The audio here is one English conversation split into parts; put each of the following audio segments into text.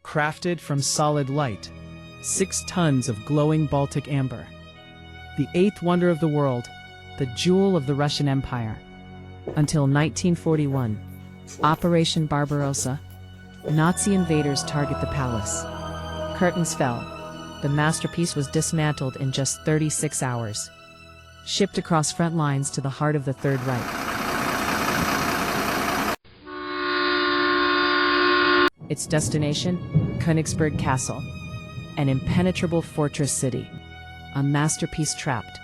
crafted from solid light, 6 tons of glowing Baltic amber. The 8th wonder of the world, the jewel of the Russian Empire. Until 1941, Operation Barbarossa. Nazi invaders target the palace. Curtains fell. The masterpiece was dismantled in just 36 hours. Shipped across front lines to the heart of the Third Reich. Its destination, Königsberg Castle, an impenetrable fortress city, a masterpiece trapped.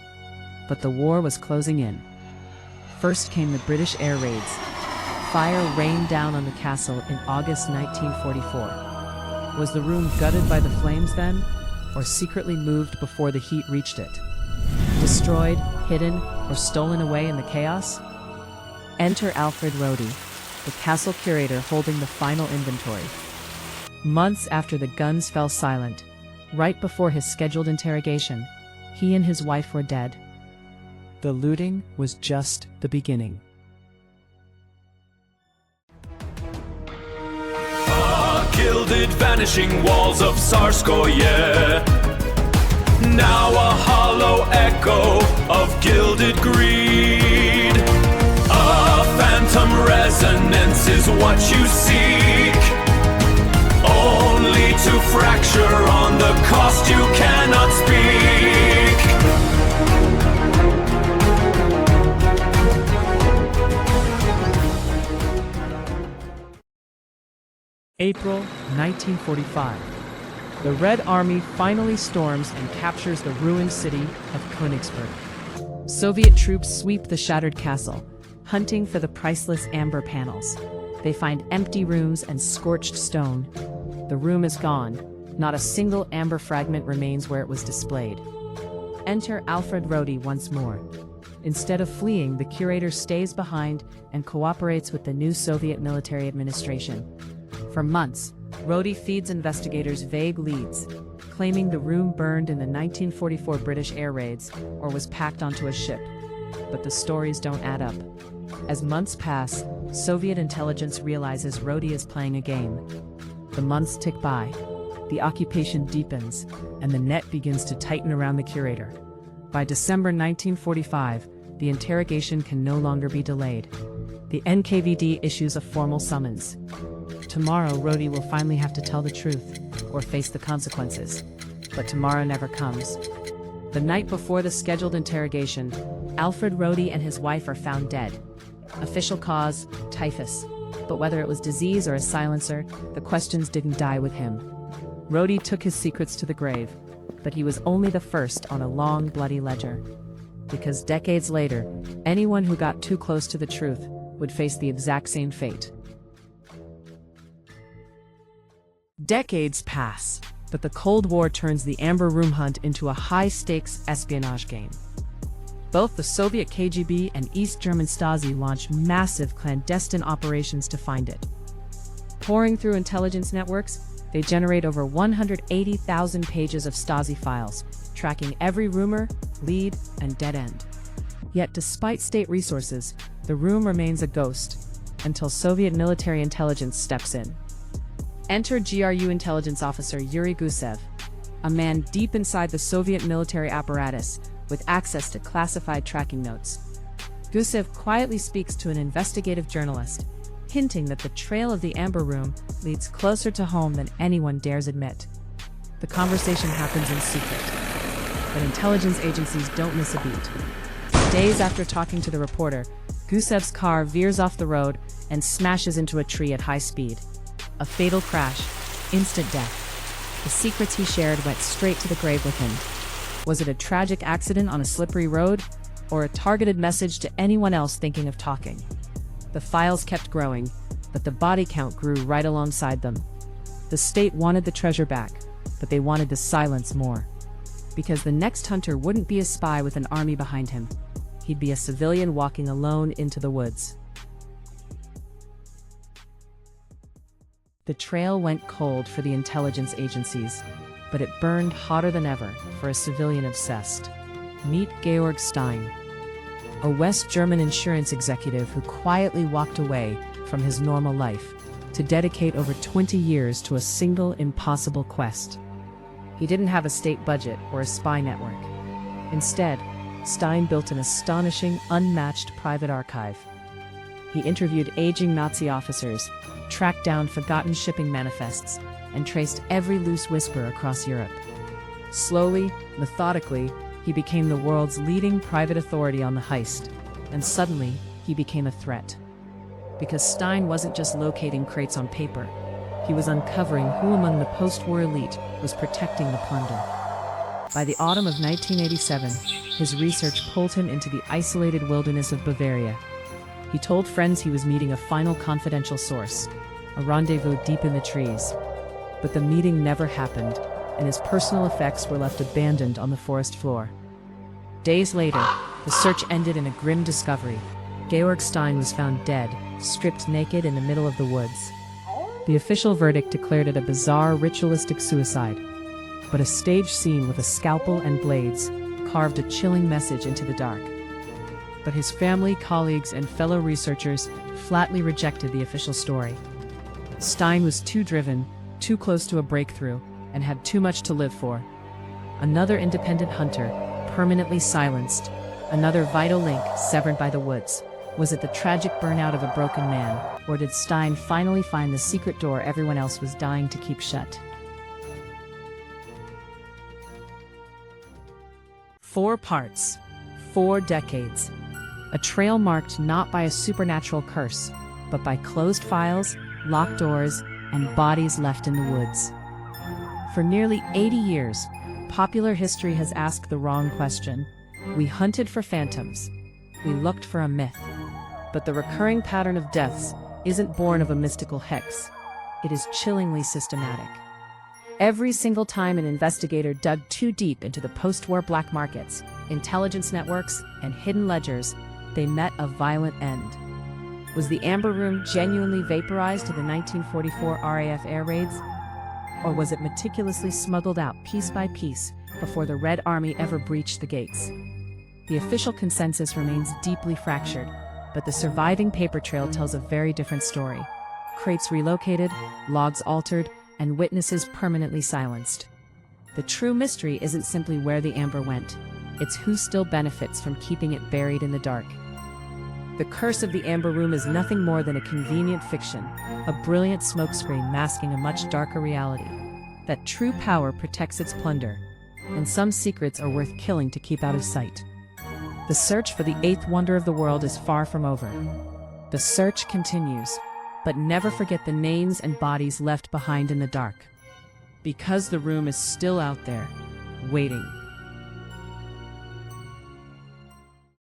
But the war was closing in. First came the British air raids. Fire rained down on the castle in August 1944. Was the room gutted by the flames then, or secretly moved before the heat reached it? Destroyed, hidden, or stolen away in the chaos? Enter Alfred Rohde, the castle curator holding the final inventory. Months after the guns fell silent, right before his scheduled interrogation, he and his wife were dead. The looting was just the beginning. Gilded vanishing walls of Tsarskoye, now a hollow echo of gilded greed. A phantom resonance is what you seek, only to fracture on the cost you cannot speak. April 1945. The Red Army finally storms and captures the ruined city of Königsberg. Soviet troops sweep the shattered castle, hunting for the priceless amber panels. They find empty rooms and scorched stone. The room is gone. Not a single amber fragment remains where it was displayed. Enter Alfred Rohde once more. Instead of fleeing, the curator stays behind and cooperates with the new Soviet military administration. For months, Rohde feeds investigators vague leads, claiming the room burned in the 1944 British air raids or was packed onto a ship. But the stories don't add up. As months pass, Soviet intelligence realizes Rohde is playing a game. The months tick by, the occupation deepens, and the net begins to tighten around the curator. By December 1945, the interrogation can no longer be delayed. The NKVD issues a formal summons. Tomorrow, Rohde will finally have to tell the truth, or face the consequences. But tomorrow never comes. The night before the scheduled interrogation, Alfred Rohde and his wife are found dead. Official cause, typhus. But whether it was disease or a silencer, the questions didn't die with him. Rohde took his secrets to the grave, but he was only the first on a long, bloody ledger. Because decades later, anyone who got too close to the truth would face the exact same fate. Decades pass, but the Cold War turns the Amber Room hunt into a high-stakes espionage game. Both the Soviet KGB and East German Stasi launch massive clandestine operations to find it. Pouring through intelligence networks, they generate over 180,000 pages of Stasi files, tracking every rumor, lead, and dead end. Yet despite state resources, the room remains a ghost, until Soviet military intelligence steps in. Enter GRU intelligence officer Yuri Gusev, a man deep inside the Soviet military apparatus with access to classified tracking notes. Gusev quietly speaks to an investigative journalist, hinting that the trail of the Amber Room leads closer to home than anyone dares admit. The conversation happens in secret, but intelligence agencies don't miss a beat. Days after talking to the reporter, Gusev's car veers off the road and smashes into a tree at high speed. A fatal crash, instant death. The secrets he shared went straight to the grave with him. Was it a tragic accident on a slippery road, or a targeted message to anyone else thinking of talking? The files kept growing, but the body count grew right alongside them. The state wanted the treasure back, but they wanted to silence more. Because the next hunter wouldn't be a spy with an army behind him. He'd be a civilian walking alone into the woods. The trail went cold for the intelligence agencies, but it burned hotter than ever for a civilian obsessed. Meet Georg Stein, a West German insurance executive who quietly walked away from his normal life to dedicate over 20 years to a single impossible quest. He didn't have a state budget or a spy network. Instead, Stein built an astonishing, unmatched private archive. He interviewed aging Nazi officers, tracked down forgotten shipping manifests, and traced every loose whisper across Europe. Slowly, methodically, he became the world's leading private authority on the heist, and suddenly, he became a threat. Because Stein wasn't just locating crates on paper, he was uncovering who among the post-war elite was protecting the plunder. By the autumn of 1987, his research pulled him into the isolated wilderness of Bavaria. He told friends he was meeting a final confidential source, a rendezvous deep in the trees. But the meeting never happened, and his personal effects were left abandoned on the forest floor. Days later, the search ended in a grim discovery. Georg Stein was found dead, stripped naked in the middle of the woods. The official verdict declared it a bizarre, ritualistic suicide, but a staged scene with a scalpel and blades carved a chilling message into the dark. But his family, colleagues, and fellow researchers flatly rejected the official story. Stein was too driven, too close to a breakthrough, and had too much to live for. Another independent hunter, permanently silenced, another vital link severed by the woods. Was it the tragic burnout of a broken man, or did Stein finally find the secret door everyone else was dying to keep shut? 4 parts, 4 decades. A trail marked not by a supernatural curse, but by closed files, locked doors, and bodies left in the woods. For nearly 80 years, popular history has asked the wrong question. We hunted for phantoms. We looked for a myth. But the recurring pattern of deaths isn't born of a mystical hex. It is chillingly systematic. Every single time an investigator dug too deep into the post-war black markets, intelligence networks, and hidden ledgers, they met a violent end. Was the Amber Room genuinely vaporized in the 1944 RAF air raids? Or was it meticulously smuggled out piece by piece before the Red Army ever breached the gates? The official consensus remains deeply fractured, but the surviving paper trail tells a very different story. Crates relocated, logs altered, and witnesses permanently silenced. The true mystery isn't simply where the amber went, it's who still benefits from keeping it buried in the dark. The curse of the Amber Room is nothing more than a convenient fiction, a brilliant smokescreen masking a much darker reality. That true power protects its plunder, and some secrets are worth killing to keep out of sight. The search for the 8th wonder of the world is far from over. The search continues, but never forget the names and bodies left behind in the dark. Because the room is still out there, waiting.